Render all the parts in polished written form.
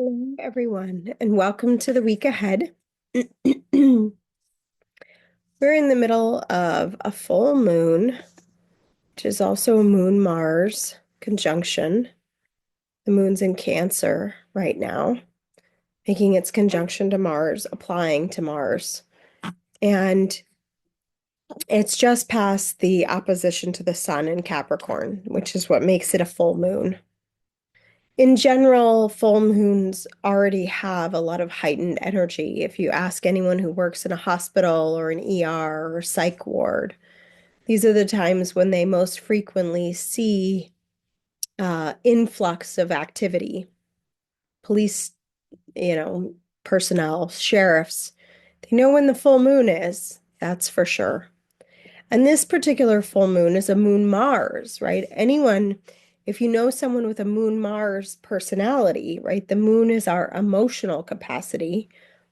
Hello, everyone, and welcome to the week ahead. We're in the middle of a full moon, which is also a moon-Mars conjunction. The moon's in Cancer right now, making its conjunction to Mars, applying to Mars. And it's just past the opposition to the sun in Capricorn, which is what makes it a full moon. In general, full moons already have a lot of heightened energy. If you ask anyone who works in a hospital or an ER or psych ward, these are the times when they most frequently see influx of activity. Police, personnel, sheriffs, they know when the full moon is, that's for sure. And this particular full moon is a moon Mars, right? If you know someone with a moon Mars personality, right? The moon is our emotional capacity.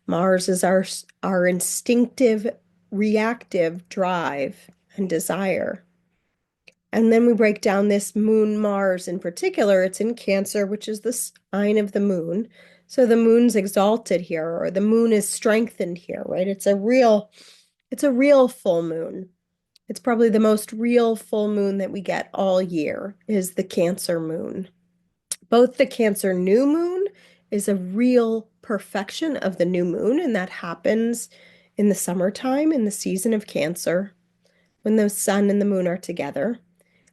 Mars is our instinctive, reactive drive and desire. And then we break down this moon Mars in particular. It's in Cancer, which is the sign of the moon. So the moon's exalted here, or the moon is strengthened here, right? It's a real full moon. It's probably the most real full moon that we get all year is the Cancer moon. Both the Cancer new moon is a real perfection of the new moon, and that happens in the summertime, in the season of Cancer, when the sun and the moon are together.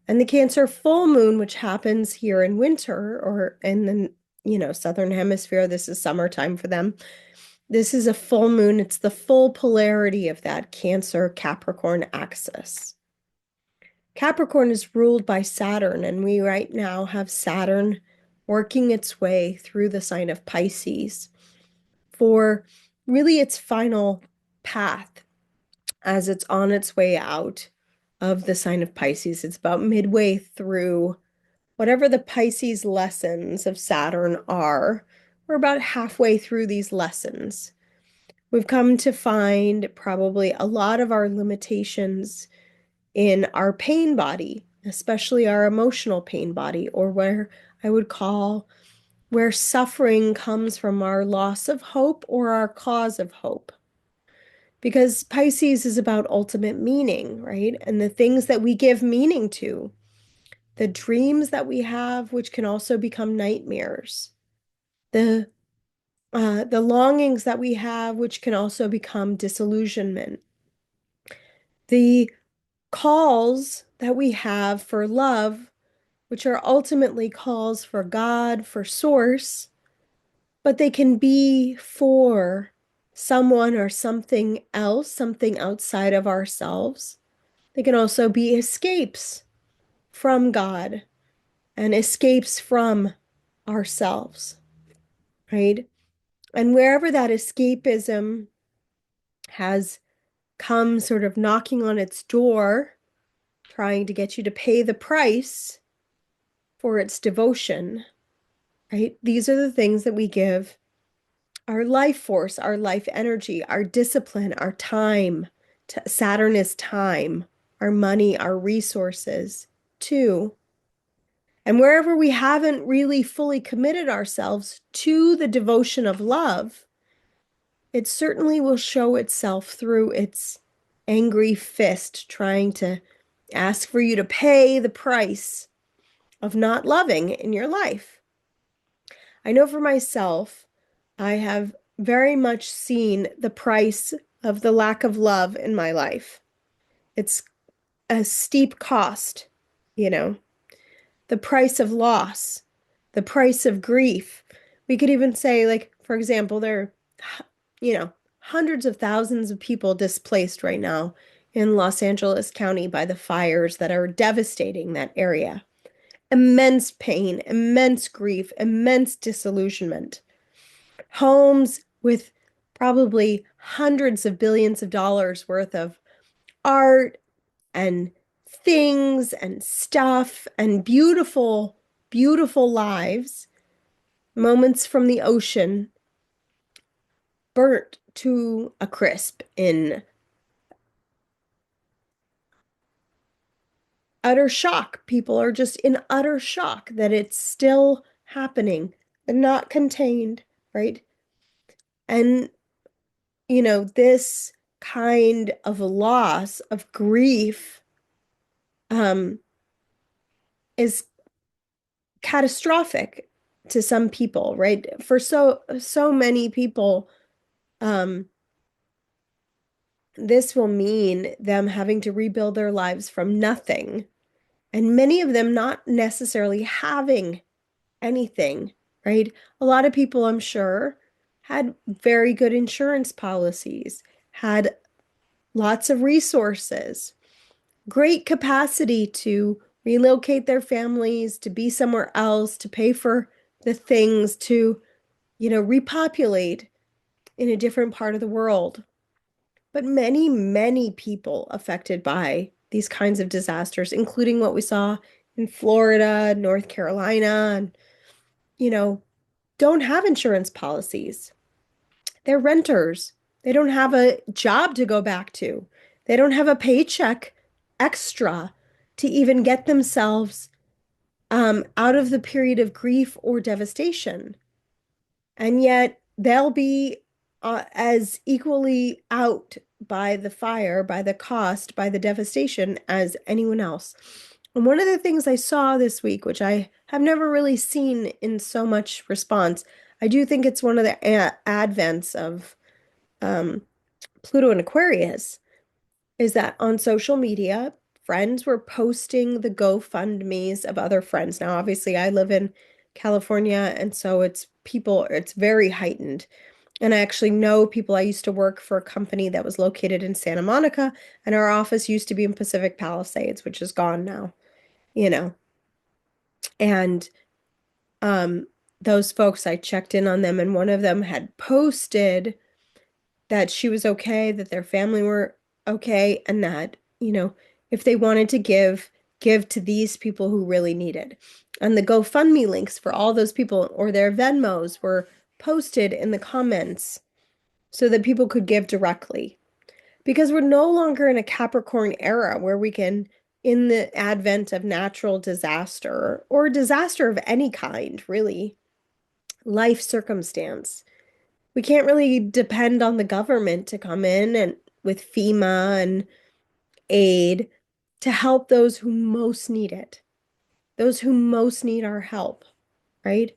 And the Cancer full moon, which happens here in winter or in the, southern hemisphere, this is summertime for them. This is a full moon. It's the full polarity of that Cancer Capricorn axis. Capricorn is ruled by Saturn, and we right now have Saturn working its way through the sign of Pisces for really its final path as it's on its way out of the sign of Pisces. It's about midway through whatever the Pisces lessons of Saturn are. We're about halfway through these lessons. We've come to find probably a lot of our limitations in our pain body, especially our emotional pain body, or where I would call where suffering comes from our loss of hope or our cause of hope. Because Pisces is about ultimate meaning, right? And the things that we give meaning to, the dreams that we have, which can also become nightmares, the longings that we have, which can also become disillusionment, the calls that we have for love, which are ultimately calls for God, for source, but they can be for someone or something else, something outside of ourselves. They can also be escapes from God and escapes from ourselves, right? And wherever that escapism has come sort of knocking on its door, trying to get you to pay the price for its devotion, right? These are the things that we give our life force, our life energy, our discipline, our time. Saturn is time, our money, our resources too. And wherever we haven't really fully committed ourselves to the devotion of love, it certainly will show itself through its angry fist trying to ask for you to pay the price of not loving in your life. I know for myself, I have very much seen the price of the lack of love in my life. It's a steep cost, you know, the price of loss, the price of grief. We could even say, like, for example, there are, hundreds of thousands of people displaced right now in Los Angeles County by the fires that are devastating that area. Immense pain, immense grief, immense disillusionment. Homes with probably hundreds of billions of dollars worth of art and things and stuff and beautiful, beautiful lives, moments from the ocean burnt to a crisp in utter shock. People are just in utter shock that it's still happening and not contained. right? And, this kind of loss of grief um, is catastrophic to some people, right? For so many people, um, this will mean them having to rebuild their lives from nothing, and many of them not necessarily having anything, right? A lot of people, I'm sure, had very good insurance policies, had lots of resources, great capacity to relocate their families, to be somewhere else, to pay for the things, to, repopulate in a different part of the world. But many, many people affected by these kinds of disasters, including what we saw in Florida, North Carolina, and, you know, don't have insurance policies. They're renters. They don't have a job to go back to. They don't have a paycheck extra to even get themselves out of the period of grief or devastation. And yet they'll be as equally out by the fire, by the cost, by the devastation as anyone else. And one of the things I saw this week, which I have never really seen in so much response, I do think it's one of the advents of um, Pluto and Aquarius, is that on social media, friends were posting the GoFundMe's of other friends. Now, obviously, I live in California, and so it's very heightened. And I actually know people. I used to work for a company that was located in Santa Monica, and our office used to be in Pacific Palisades, which is gone now, you know. And um, those folks, I checked in on them, and one of them had posted that she was okay, that their family were okay, and that, if they wanted to give to these people who really needed. And the GoFundMe links for all those people or their Venmos were posted in the comments so that people could give directly. Because we're no longer in a Capricorn era where we can, in the advent of natural disaster or disaster of any kind, really, life circumstance, we can't really depend on the government to come in and with FEMA and aid to help those who most need it, those who most need our help, right?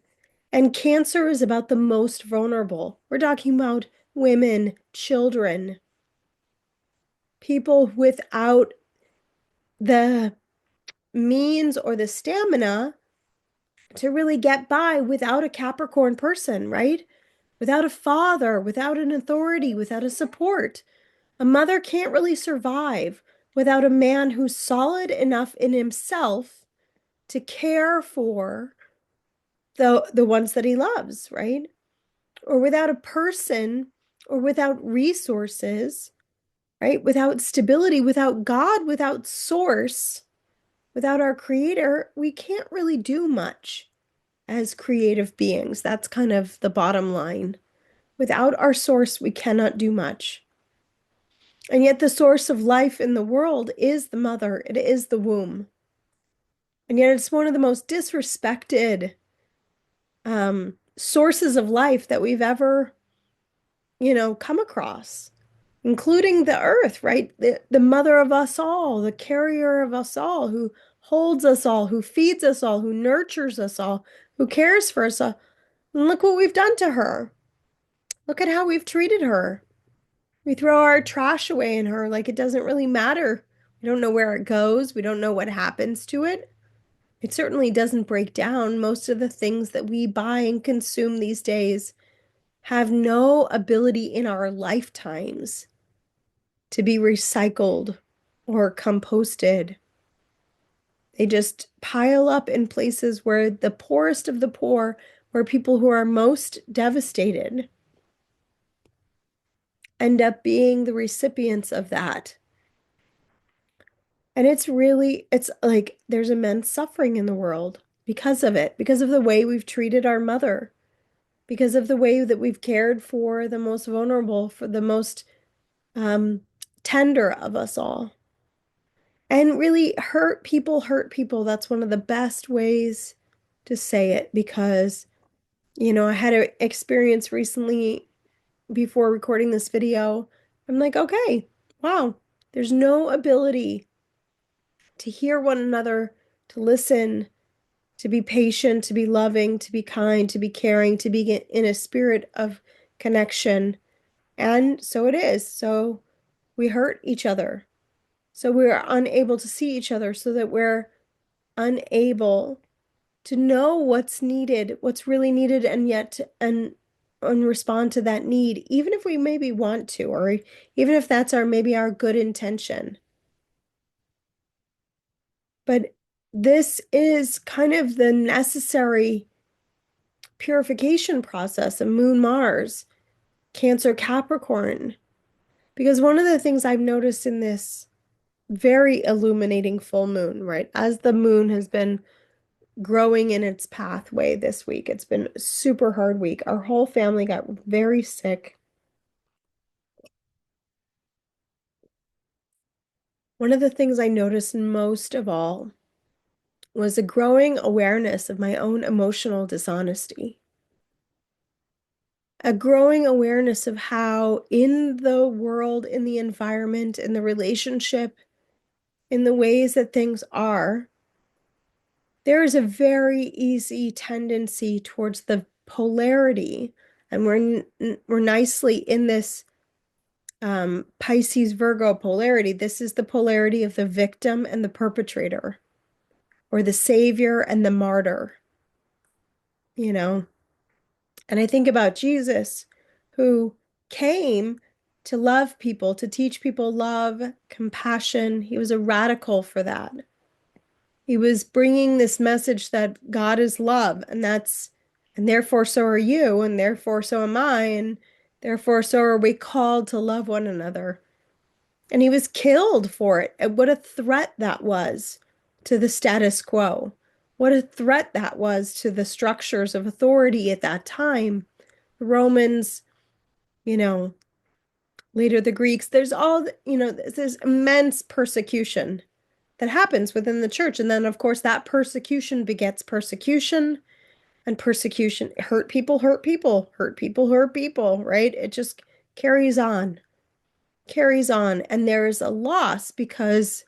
And cancer is about the most vulnerable. We're talking about women, children, people without the means or the stamina to really get by without a Capricorn person, right? Without a father, without an authority, without a support. A mother can't really survive without a man who's solid enough in himself to care for the ones that he loves, right? Or without a person or without resources, right? Without stability, without God, without source, without our creator, we can't really do much as creative beings. That's kind of the bottom line. Without our source, we cannot do much. And yet, the source of life in the world is the mother, it is the womb. And yet, it's one of the most disrespected sources of life that we've ever, come across, including the earth, right? The mother of us all, the carrier of us all, who holds us all, who feeds us all, who nurtures us all, who cares for us all. And look what we've done to her. Look at how we've treated her. We throw our trash away in her like it doesn't really matter. We don't know where it goes. We don't know what happens to it. It certainly doesn't break down. Most of the things that we buy and consume these days have no ability in our lifetimes to be recycled or composted. They just pile up in places where the poorest of the poor, where people who are most devastated, end up being the recipients of that. And it's like there's immense suffering in the world because of it, because of the way we've treated our mother, because of the way that we've cared for the most vulnerable, for the most um, tender of us all. And really, hurt people hurt people. That's one of the best ways to say it because, I had an experience recently before recording this video. I'm like, okay, wow, there's no ability to hear one another, to listen, to be patient, to be loving, to be kind, to be caring, to be in a spirit of connection. And so it is. So we hurt each other. So we're unable to see each other, so that we're unable to know what's needed, what's really needed, and yet and respond to that need, even if we maybe want to, or even if that's our maybe our good intention. But this is kind of the necessary purification process of Moon Mars, Cancer Capricorn. Because one of the things I've noticed in this very illuminating full moon, right, as the moon has been growing in its pathway this week, it's been a super hard week. Our whole family got very sick. One of the things I noticed most of all was a growing awareness of my own emotional dishonesty. A growing awareness of how, in the world, in the environment, in the relationship, in the ways that things are, there is a very easy tendency towards the polarity, and we're nicely in this Pisces Virgo polarity. This is the polarity of the victim and the perpetrator, or the savior and the martyr, you know. And I think about Jesus, who came to love people, to teach people love, compassion. He was a radical for that. He was bringing this message that God is love, and therefore so are you, and therefore so am I, and therefore so are we called to love one another. And he was killed for it. And what a threat that was to the status quo. What a threat that was to the structures of authority at that time. The Romans, you know, later the Greeks. There's all, this immense persecution that happens within the church. And then, of course, that persecution begets persecution, and persecution hurt people, hurt people, hurt people, hurt people, right? It just carries on, carries on. And there is a loss because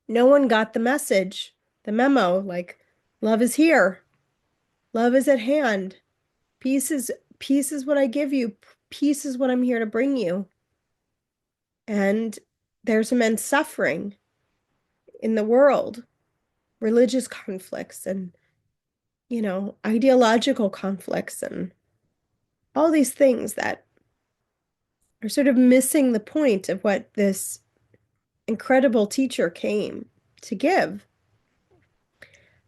no one got the message, the memo, like love is here, love is at hand. Peace is what I give you. Peace is what I'm here to bring you. And there's immense suffering in the world, religious conflicts and, ideological conflicts and all these things that are sort of missing the point of what this incredible teacher came to give.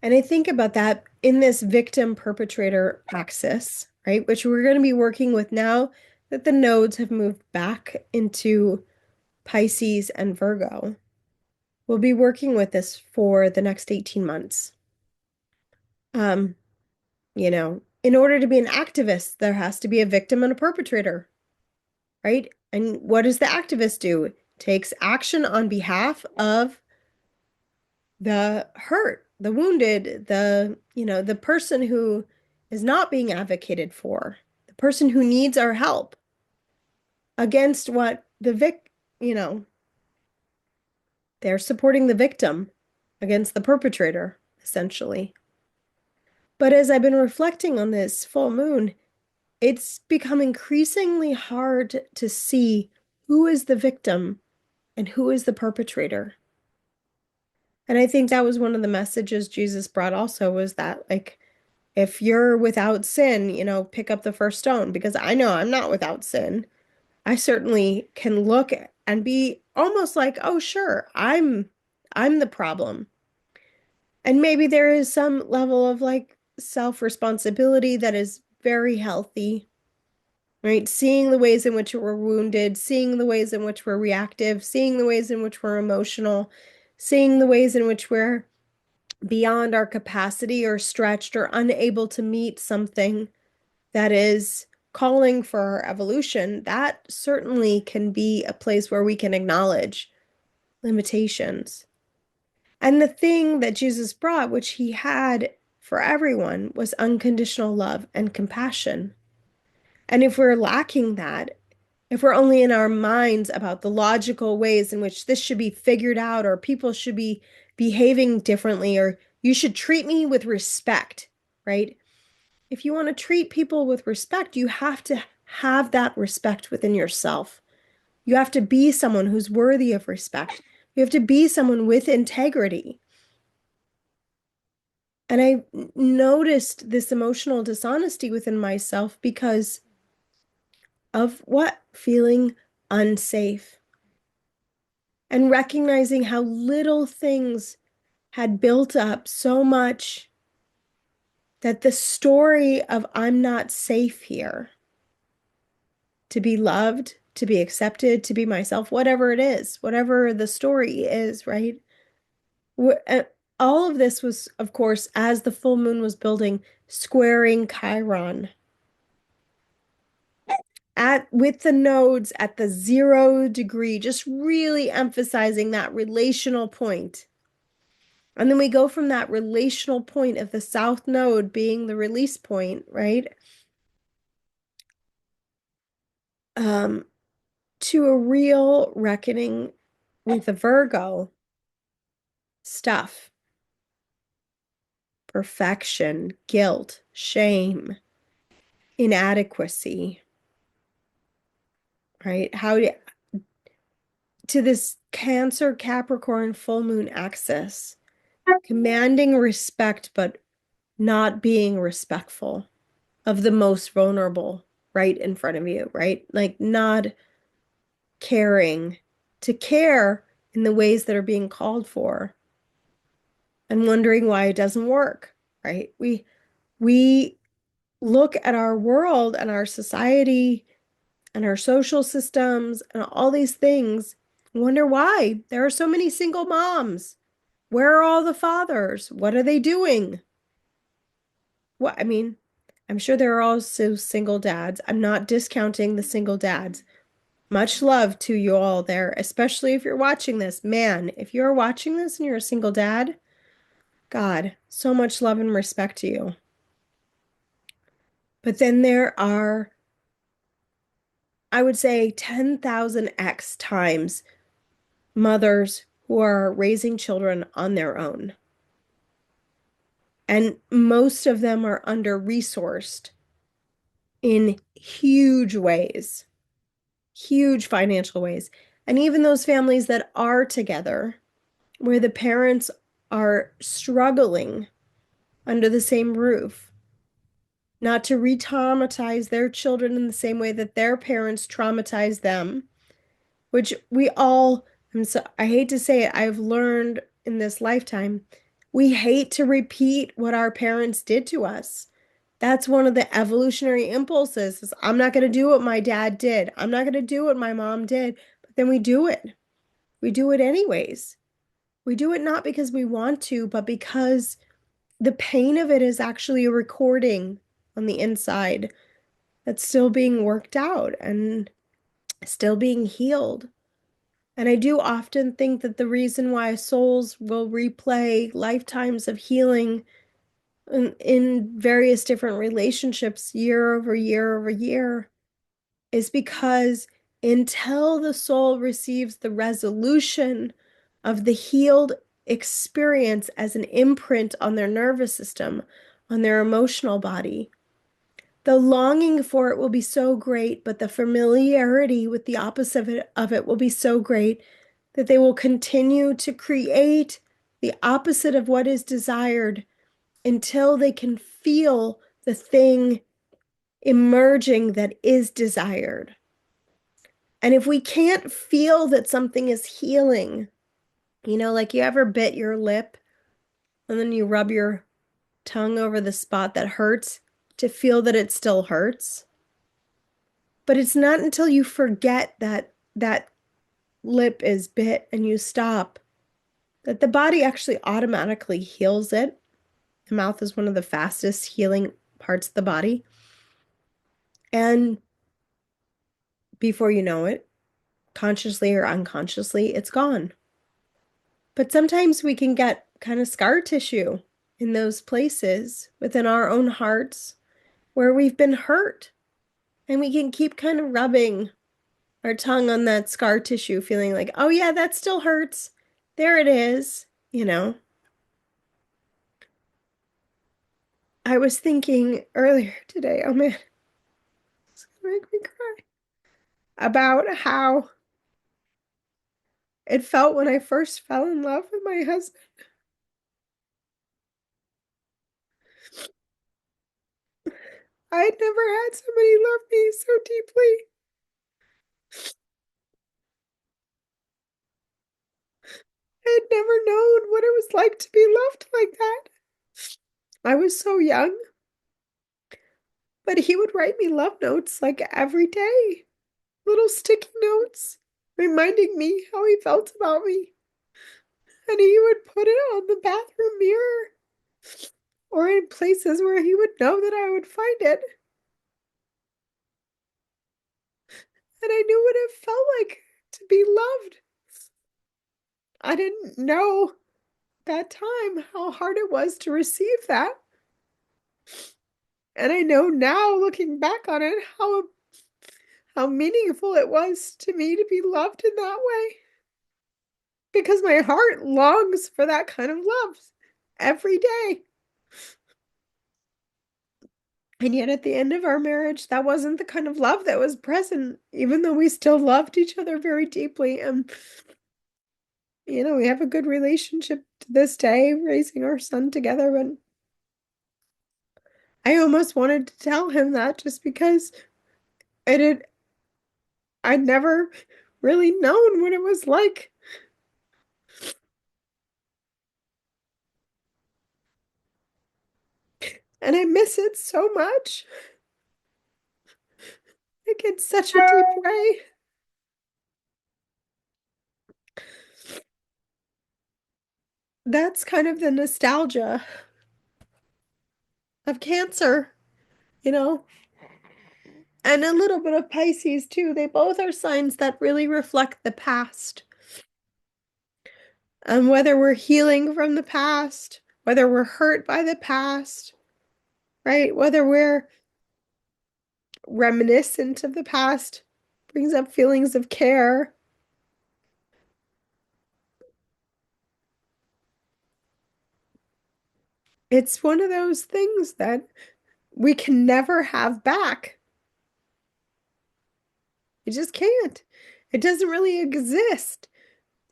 And I think about that in this victim perpetrator axis, right? Which we're going to be working with now that the nodes have moved back into Pisces and Virgo. We'll be working with this for the next 18 months. Um, in order to be an activist, there has to be a victim and a perpetrator, right? And what does the activist do? Takes action on behalf of the hurt, the wounded, the person who is not being advocated for, the person who needs our help, against what they're supporting the victim against the perpetrator, essentially. But as I've been reflecting on this full moon, it's become increasingly hard to see who is the victim and who is the perpetrator. And I think that was one of the messages Jesus brought also, was that, like, if you're without sin, pick up the first stone, because I know I'm not without sin. I certainly can look and be almost like, oh, sure, I'm the problem. And maybe there is some level of like self-responsibility that is very healthy, right? Seeing the ways in which we're wounded, seeing the ways in which we're reactive, seeing the ways in which we're emotional, seeing the ways in which we're beyond our capacity or stretched or unable to meet something that is calling for our evolution. That certainly can be a place where we can acknowledge limitations. And the thing that Jesus brought, which he had for everyone was unconditional love and compassion. And if we're lacking that, if we're only in our minds about the logical ways in which this should be figured out, or people should be behaving differently, or you should treat me with respect, right? If you want to treat people with respect, you have to have that respect within yourself. You have to be someone who's worthy of respect. You have to be someone with integrity. And I noticed this emotional dishonesty within myself because of what? Feeling unsafe and recognizing how little things had built up so much that the story of I'm not safe here to be loved, to be accepted, to be myself, whatever it is, whatever the story is, right? All of this was, of course, as the full moon was building, squaring Chiron at with the nodes at the 0 degree, just really emphasizing that relational point. And then we go from that relational point of the south node being the release point, right? Um, to a real reckoning with the Virgo stuff, perfection, guilt, shame, inadequacy, right? To this Cancer Capricorn full moon axis, commanding respect, but not being respectful of the most vulnerable right in front of you, right? Like not caring to care in the ways that are being called for and wondering why it doesn't work, right? We look at our world and our society and our social systems and all these things, wonder why there are so many single moms. Where are all the fathers? What are they doing? What, I mean, I'm sure there are also single dads. I'm not discounting the single dads. Much love to you all there, especially if you're watching this. Man, if you're watching this and you're a single dad, God, so much love and respect to you. But then there are, I would say, 10,000x times mothers who are raising children on their own. And most of them are under-resourced in huge ways, huge financial ways. And even those families that are together, where the parents are struggling under the same roof, not to re-traumatize their children in the same way that their parents traumatized them, which we all, I hate to say it, I've learned in this lifetime, we hate to repeat what our parents did to us. That's one of the evolutionary impulses is I'm not going to do what my dad did. I'm not going to do what my mom did. But then we do it. We do it anyways. We do it not because we want to, but because the pain of it is actually a recording on the inside that's still being worked out and still being healed. And I do often think that the reason why souls will replay lifetimes of healing in various different relationships year over year over year is because until the soul receives the resolution of the healed experience as an imprint on their nervous system, on their emotional body, the longing for it will be so great, but the familiarity with the opposite of it will be so great that they will continue to create the opposite of what is desired until they can feel the thing emerging that is desired. And if we can't feel that something is healing, like you ever bit your lip and then you rub your tongue over the spot that hurts to feel that it still hurts. But it's not until you forget that that lip is bit and you stop that the body actually automatically heals it. The mouth is one of the fastest healing parts of the body. And before you know it, consciously or unconsciously, it's gone. But sometimes we can get kind of scar tissue in those places within our own hearts where we've been hurt. And we can keep kind of rubbing our tongue on that scar tissue, feeling like, oh, yeah, that still hurts. There it is, you know. I was thinking earlier today, oh man, it's gonna make me cry, about how it felt when I first fell in love with my husband. I had never had somebody love me so deeply. I had never known what it was like to be loved like that. I was so young, but he would write me love notes like every day, little sticky notes reminding me how he felt about me. And he would put it on the bathroom mirror or in places where he would know that I would find it. And I knew what it felt like to be loved. I didn't know that time how hard it was to receive that. And I know now, looking back on it, how meaningful it was to me to be loved in that way. Because my heart longs for that kind of love every day. And yet, at the end of our marriage, that wasn't the kind of love that was present, even though we still loved each other very deeply. And, we have a good relationship to this day, raising our son together. But I almost wanted to tell him that just because I'd never really known what it was like. And I miss it so much. Like in such a deep way. That's kind of the nostalgia of Cancer, you know, and a little bit of Pisces too. They both are signs that really reflect the past. And whether we're healing from the past, whether we're hurt by the past, right? Whether we're reminiscent of the past, brings up feelings of care. It's one of those things that we can never have back. You just can't. It doesn't really exist.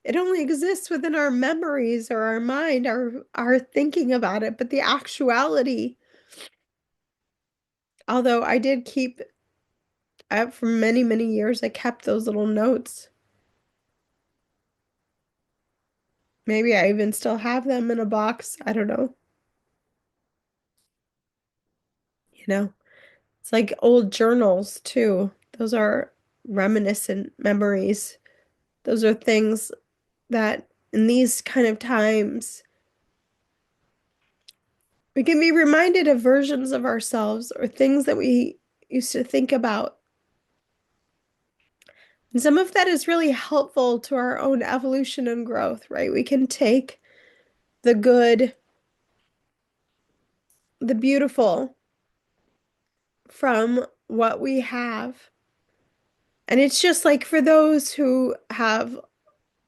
It only exists within our memories or our mind, our thinking about it. But the actuality, although I did keep, for many, many years, I kept those little notes. Maybe I even still have them in a box. I don't know. You know, it's like old journals too. Those are reminiscent memories. Those are things that in these kind of times, we can be reminded of versions of ourselves or things that we used to think about. And some of that is really helpful to our own evolution and growth, right? We can take the good, the beautiful from what we have. And it's just like for those who have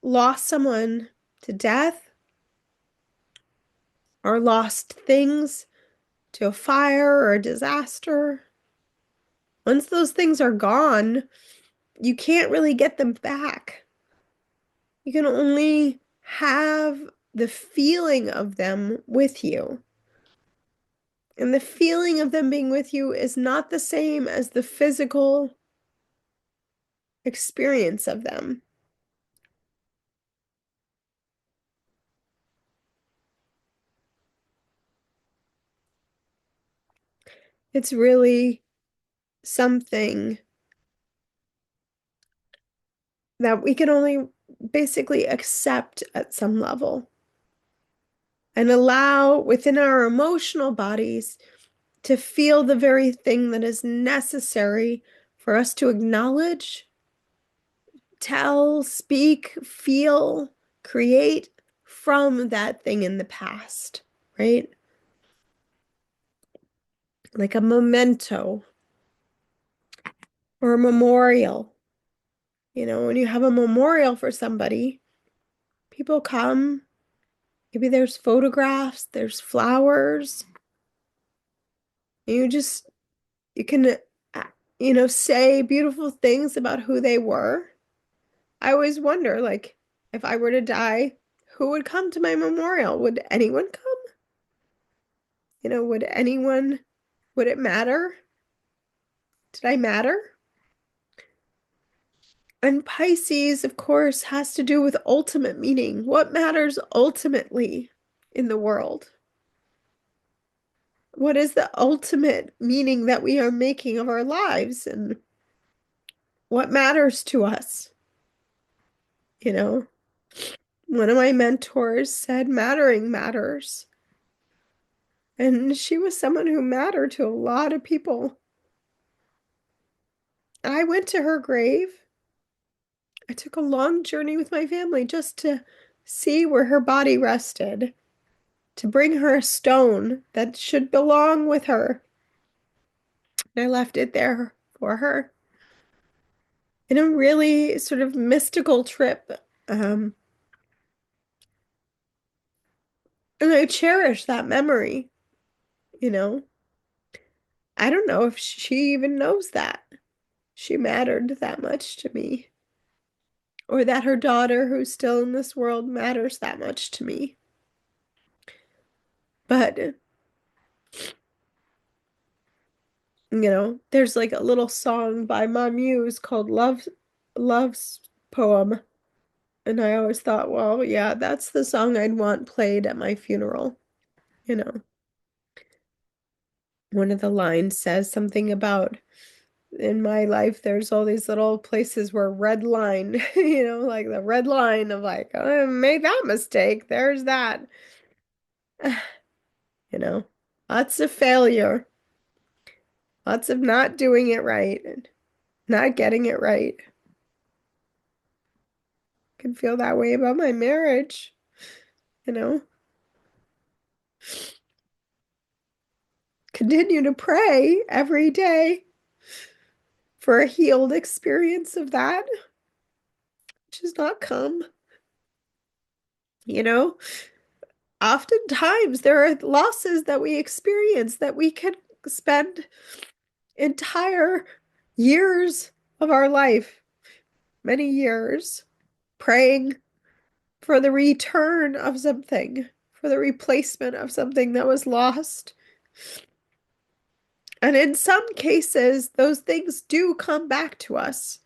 lost someone to death or lost things to a fire or a disaster. Once those things are gone, you can't really get them back. You can only have the feeling of them with you. And the feeling of them being with you is not the same as the physical experience of them. It's really something that we can only basically accept at some level and allow within our emotional bodies to feel the very thing that is necessary for us to acknowledge, tell, speak, feel, create from that thing in the past, right? like a memento or a memorial. When you have a memorial for somebody, people come, maybe there's photographs, there's flowers. You just, you can, say beautiful things about who they were. I always wonder, like, if I were to die, who would come to my memorial? Would anyone come? Would it matter? Did I matter? And Pisces, of course, has to do with ultimate meaning. What matters ultimately in the world? What is the ultimate meaning that we are making of our lives? And what matters to us? You know, one of my mentors said, mattering matters. And she was someone who mattered to a lot of people. I went to her grave. I took a long journey with my family just to see where her body rested, to bring her a stone that should belong with her. And I left it there for her in a really sort of mystical trip. And I cherish that memory, you know. I don't know if she even knows that she mattered that much to me, or that her daughter, who's still in this world, matters that much to me. But, there's like a little song by my muse called Love's Poem. And I always thought, well, yeah, that's the song I'd want played at my funeral. You know, one of the lines says something about in my life, there's all these little places where red line, like the red line of like, oh, I made that mistake. There's that, you know, lots of failure, lots of not doing it right and not getting it right. I can feel that way about my marriage, you know. Continue to pray every day for a healed experience of that, which has not come, you know. Oftentimes there are losses that we experience that we can spend entire years of our life, many years, praying for the return of something, for the replacement of something that was lost. And in some cases, those things do come back to us.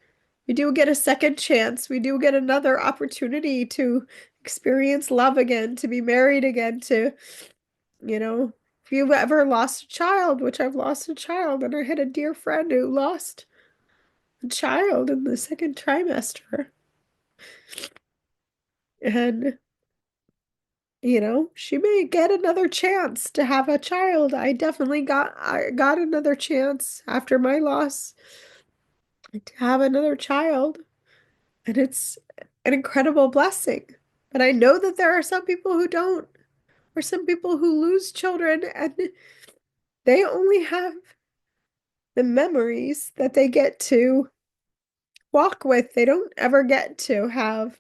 We do get a second chance. We do get another opportunity to experience love again, to be married again, if you've ever lost a child, which I've lost a child, and I had a dear friend who lost a child in the second trimester. And, she may get another chance to have a child. I got another chance after my loss to have another child. And it's an incredible blessing. But I know that there are some people who don't, or some people who lose children and they only have the memories that they get to walk with. They don't ever get to have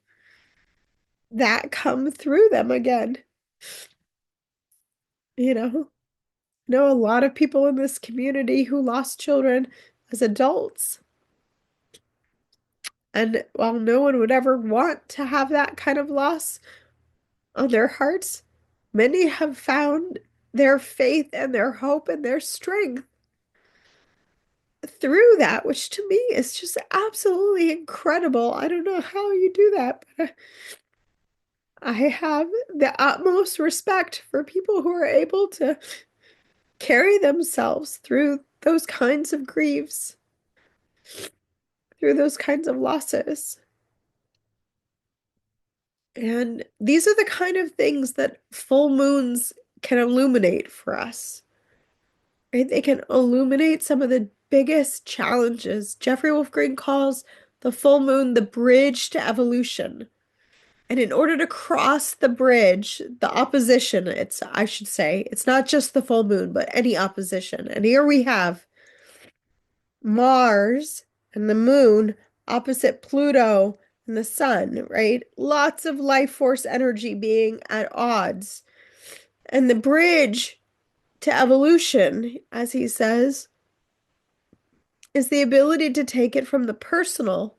that come through them again. Know a lot of people in this community who lost children as adults. And while no one would ever want to have that kind of loss on their hearts, many have found their faith and their hope and their strength through that, which to me is just absolutely incredible. I don't know how you do that, but I have the utmost respect for people who are able to carry themselves through those kinds of griefs, through those kinds of losses. And these are the kind of things that full moons can illuminate for us, right? They can illuminate some of the biggest challenges. Jeffrey Wolf Green calls the full moon the bridge to evolution. And in order to cross the bridge, the opposition, I should say, it's not just the full moon, but any opposition. And here we have Mars and the moon opposite Pluto and the sun, right? Lots of life force energy being at odds. And the bridge to evolution, as he says, is the ability to take it from the personal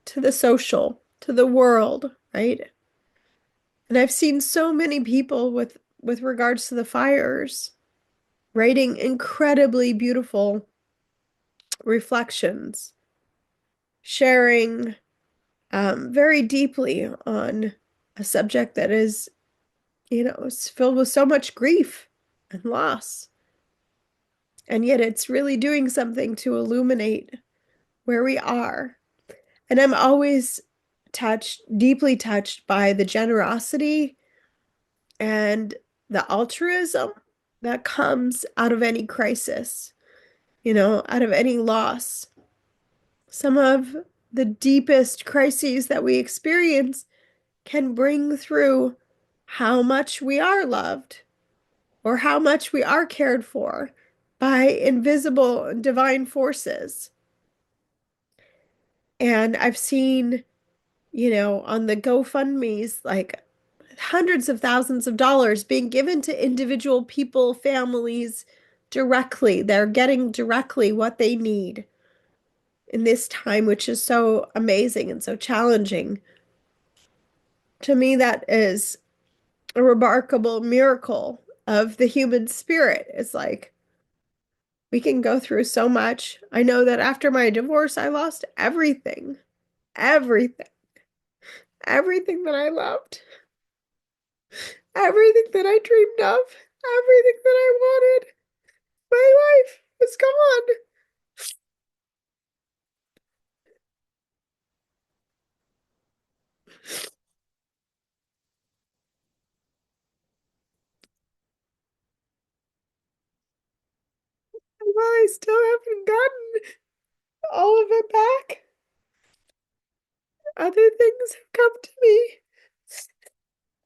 to the social, to the world, right? And I've seen so many people with regards to the fires writing incredibly beautiful reflections, sharing very deeply on a subject that is, is filled with so much grief and loss. And yet it's really doing something to illuminate where we are. And I'm always deeply touched by the generosity and the altruism that comes out of any crisis, out of any loss. Some of the deepest crises that we experience can bring through how much we are loved or how much we are cared for by invisible divine forces. And I've seen, on the GoFundMe's, like hundreds of thousands of dollars being given to individual people, families directly. They're getting directly what they need in this time, which is so amazing and so challenging. To me, that is a remarkable miracle of the human spirit. It's like we can go through so much. I know that after my divorce, I lost everything, everything, everything that I loved, everything that I dreamed of, everything that I wanted. My life was gone. And while I still haven't gotten all of it back, other things have come to me.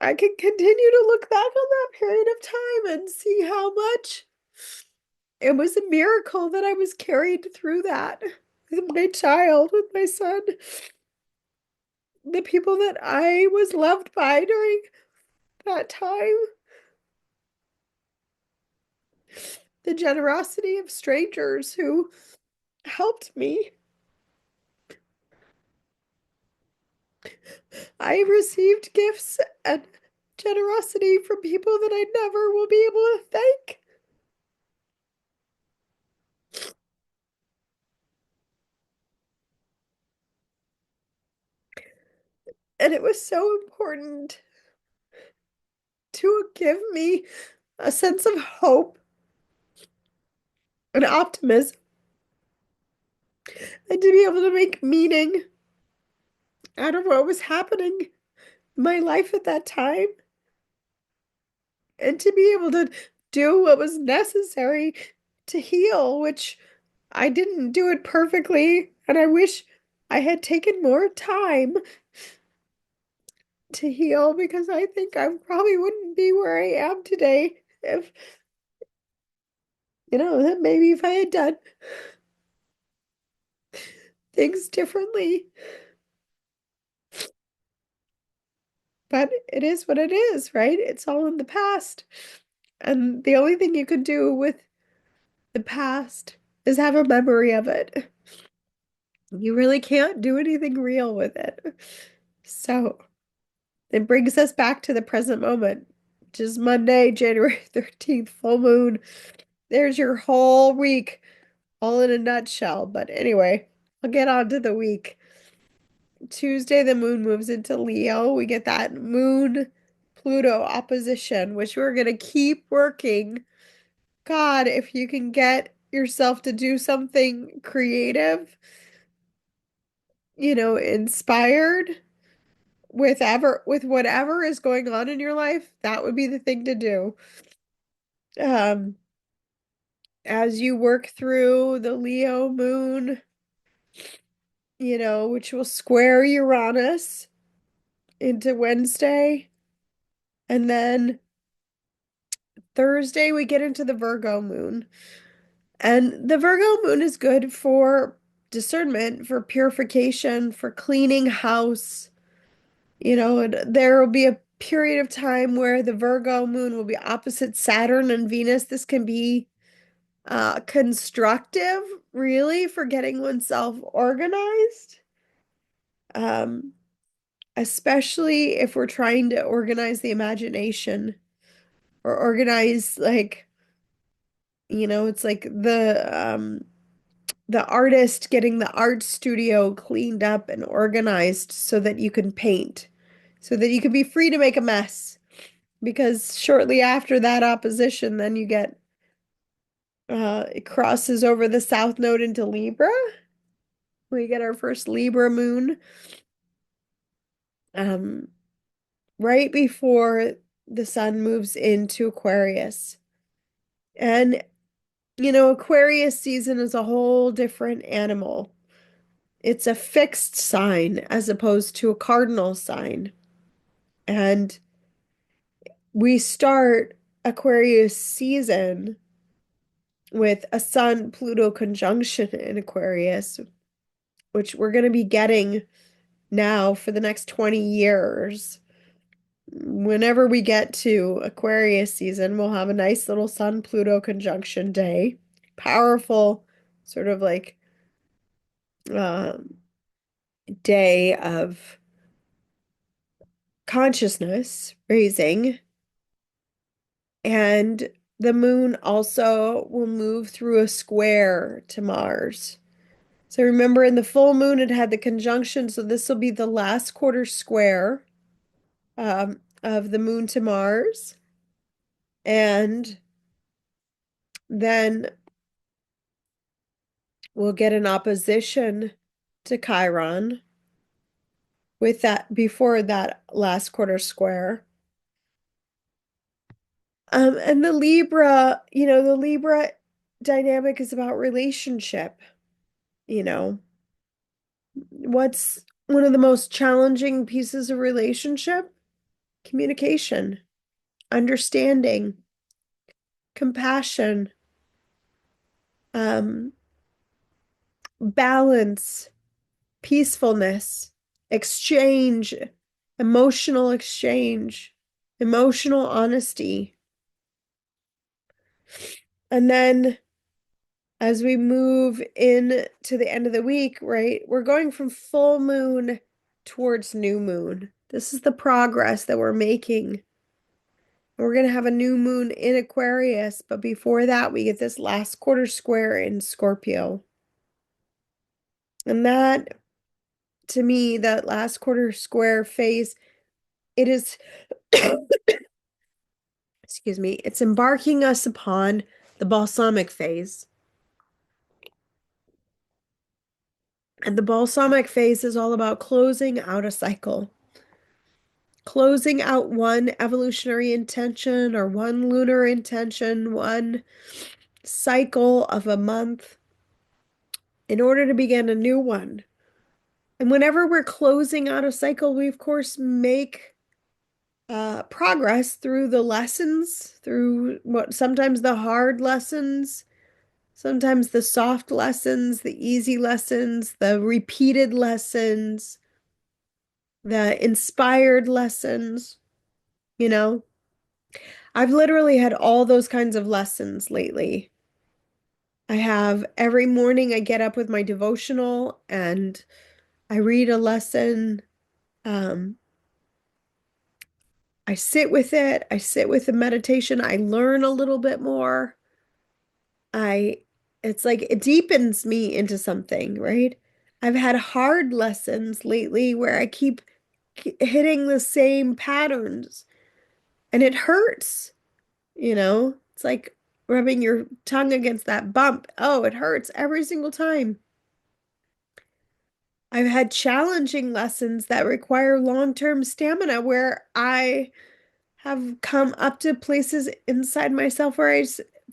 I can continue to look back on that period of time and see how much it was a miracle that I was carried through that with my child, with my son, the people that I was loved by during that time, the generosity of strangers who helped me. I received gifts and generosity from people that I never will be able to thank. And it was so important to give me a sense of hope and optimism and to be able to make meaning out of what was happening in my life at that time and to be able to do what was necessary to heal, which I didn't do it perfectly, and I wish I had taken more time to heal because I think I probably wouldn't be where I am today if, that maybe if I had done things differently. But it is what it is, right? It's all in the past. And the only thing you could do with the past is have a memory of it. You really can't do anything real with it. So it brings us back to the present moment, which is Monday, January 13th, full moon. There's your whole week, all in a nutshell. But anyway, I'll get on to the week. Tuesday, the moon moves into Leo. We get that moon Pluto opposition, which we're going to keep working. God, if you can get yourself to do something creative, inspired with whatever is going on in your life, that would be the thing to do. Um, as you work through the Leo moon, which will square Uranus. into Wednesday. And then Thursday, we get into the Virgo moon. And the Virgo moon is good for discernment, for purification, for cleaning house. There will be a period of time where the Virgo moon will be opposite Saturn and Venus. This can be constructive, really, for getting oneself organized. Um, Especially if we're trying to organize the imagination or organize it's like the artist getting the art studio cleaned up and organized so that you can paint, so that you can be free to make a mess. Because shortly after that opposition, then you get it crosses over the South Node into Libra. We get our first Libra moon. Um, right before the sun moves into Aquarius. And, Aquarius season is a whole different animal. It's a fixed sign as opposed to a cardinal sign. And we start Aquarius season with a Sun Pluto conjunction in Aquarius, which we're going to be getting now for the next 20 years. Whenever we get to Aquarius season, we'll have a nice little Sun Pluto conjunction day. Powerful, sort of like um, day of consciousness raising. And the moon also will move through a square to Mars. So remember, in the full moon, it had the conjunction. So this will be the last quarter square of the moon to Mars. And then we'll get an opposition to Chiron with that before that last quarter square. And the Libra dynamic is about relationship. You know, what's one of the most challenging pieces of relationship? Communication, understanding, compassion, um, balance, peacefulness, exchange, exchange, emotional honesty. And then as we move in to the end of the week, right, we're going from full moon towards new moon. This is the progress that we're making. We're going to have a new moon in Aquarius, but before that, we get this last quarter square in Scorpio. And that, to me, that last quarter square phase, it is, excuse me, it's embarking us upon the balsamic phase. And the balsamic phase is all about closing out a cycle, closing out one evolutionary intention or one lunar intention, one cycle of a month in order to begin a new one. And whenever we're closing out a cycle, we of course make progress through the lessons, through what sometimes the hard lessons, sometimes the soft lessons, the easy lessons, the repeated lessons, the inspired lessons, you know. I've literally had all those kinds of lessons lately. I have every morning I get up with my devotional and I read a lesson. Um, I sit with it. I sit with the meditation. I learn a little bit more. I, it's like it deepens me into something, right? I've had hard lessons lately where I keep hitting the same patterns and it hurts, you know? It's like rubbing your tongue against that bump. Oh, it hurts every single time. I've had challenging lessons that require long-term stamina where I have come up to places inside myself where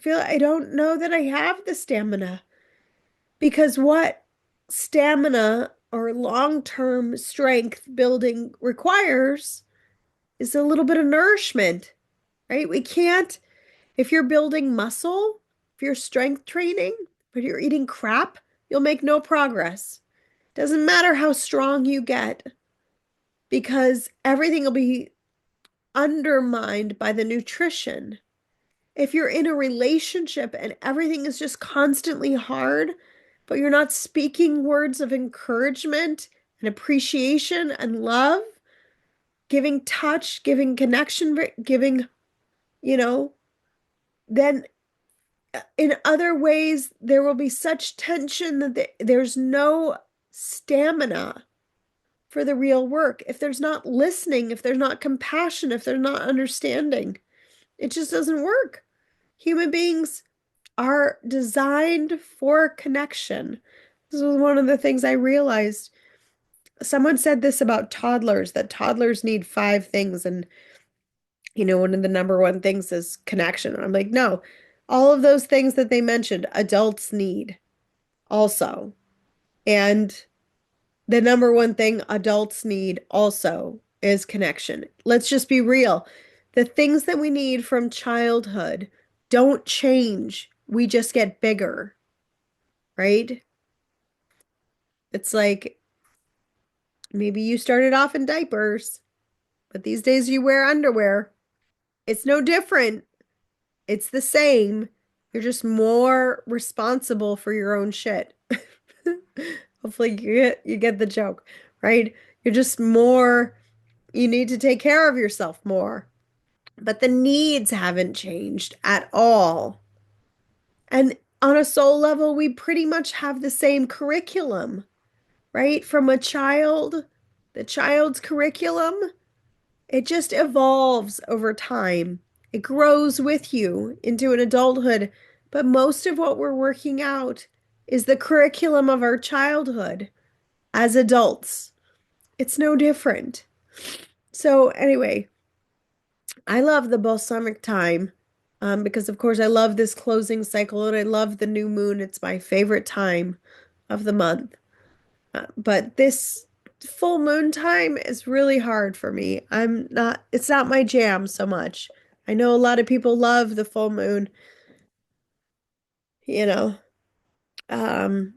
feel I don't know that I have the stamina. Because what stamina or long-term strength building requires is a little bit of nourishment, right? We can't, if you're building muscle, if you're strength training, but you're eating crap, you'll make no progress. Doesn't matter how strong you get because everything will be undermined by the nutrition. If you're in a relationship and everything is just constantly hard, but you're not speaking words of encouragement and appreciation and love, giving touch, giving connection, giving, you know, then in other ways, there will be such tension that there's no stamina for the real work. If there's not listening, if there's not compassion, if there's not understanding, it just doesn't work. Human beings are designed for connection. This was one of the things I realized. Someone said this about toddlers, that toddlers need five things. And, one of the number one things is connection. And I'm like, no, all of those things that they mentioned, adults need also. And the number one thing adults need also is connection. Let's just be real. The things that we need from childhood don't change. We just get bigger, right? It's like maybe you started off in diapers, but these days you wear underwear. It's no different. It's the same. You're just more responsible for your own shit. Hopefully you get the joke, right? You're just more, you need to take care of yourself more. But the needs haven't changed at all. And on a soul level, we pretty much have the same curriculum, right? From a child, the child's curriculum, it just evolves over time. It grows with you into an adulthood. But most of what we're working out is the curriculum of our childhood as adults. It's no different. So, anyway, I love the balsamic time because, of course, I love this closing cycle and I love the new moon. It's my favorite time of the month. But this full moon time is really hard for me. It's not my jam so much. I know a lot of people love the full moon, you know. Um,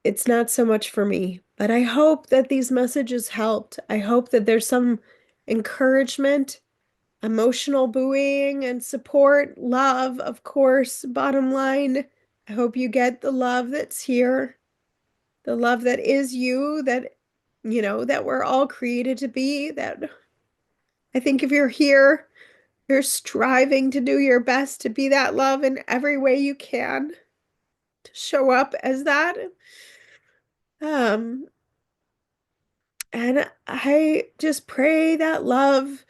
it's not so much for me, but I hope that these messages helped. I hope that there's some encouragement, emotional buoying and support, love, of course, bottom line. I hope you get the love that's here, the love that is you, that we're all created to be, that I think if you're here, you're striving to do your best to be that love in every way you can, to show up as that. Um, and I just pray that love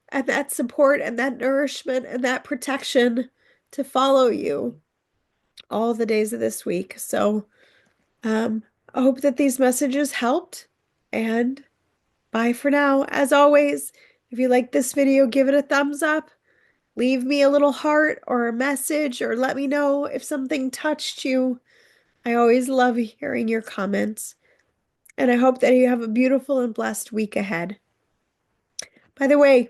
and that support and that nourishment and that protection to follow you all the days of this week. So, I hope that these messages helped and bye for now. As always, if you like this video, give it a thumbs up. Leave me a little heart or a message or let me know if something touched you. I always love hearing your comments. And I hope that you have a beautiful and blessed week ahead. By the way,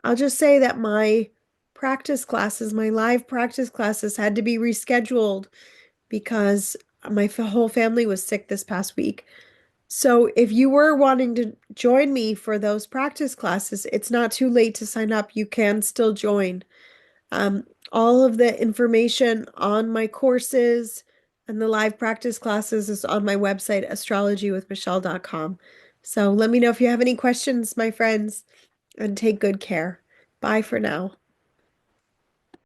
I'll just say that my practice classes, my live practice classes had to be rescheduled because my whole family was sick this past week. So if you were wanting to join me for those practice classes, it's not too late to sign up. You can still join. All of the information on my courses and the live practice classes is on my website, astrologywithmichelle.com. So let me know if you have any questions, my friends, and take good care. Bye for now.